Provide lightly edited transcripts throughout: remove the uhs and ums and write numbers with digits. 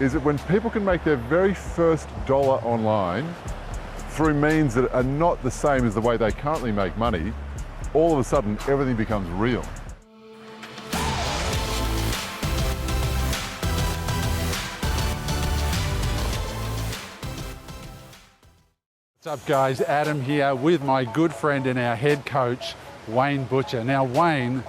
is that when people can make their very first dollar online through means that are not the same as the way they currently make money, all of a sudden everything becomes real. What's up guys, Adam here with my good friend and our head coach, Wayne Butcher. Now Wayne,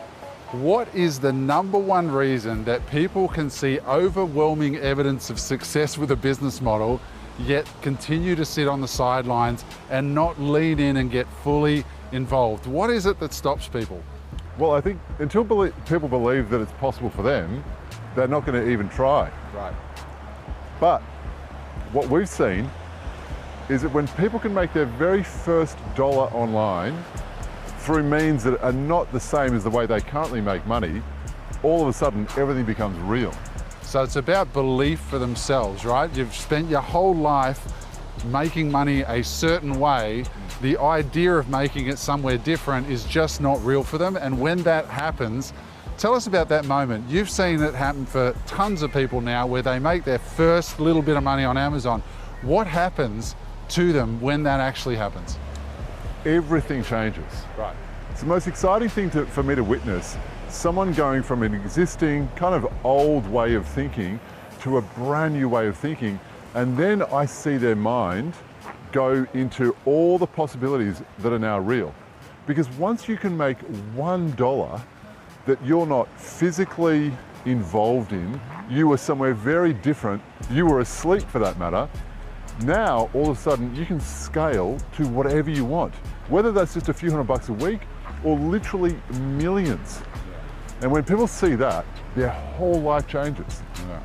what is the #1 reason that people can see overwhelming evidence of success with a business model, yet continue to sit on the sidelines and not lean in and get fully involved? What is it that stops people? Well, I think until people believe that it's possible for them, they're not going to even try. Right. But what we've seen is that when people can make their very first dollar online through means that are not the same as the way they currently make money, all of a sudden everything becomes real. So it's about belief for themselves, right? You've spent your whole life making money a certain way. The idea of making it somewhere different is just not real for them. And when that happens, tell us about that moment. You've seen it happen for tons of people now where they make their first little bit of money on Amazon. What happens to them when that actually happens? Everything changes. Right. It's the most exciting thing for me to witness, someone going from an existing kind of old way of thinking to a brand new way of thinking, and then I see their mind go into all the possibilities that are now real. Because once you can make $1 that you're not physically involved in, you were somewhere very different, you were asleep for that matter, now all of a sudden you can scale to whatever you want, whether that's just a few $100 a week or literally millions. And when people see that, their whole life changes. Yeah.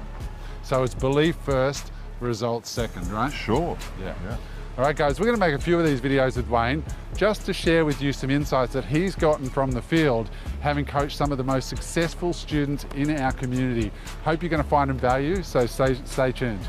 So it's belief first, results second, right? Sure. Yeah. All right guys, we're going to make a few of these videos with Wayne just to share with you some insights that he's gotten from the field, having coached some of the most successful students in our community. Hope you're going to find them value, so stay tuned.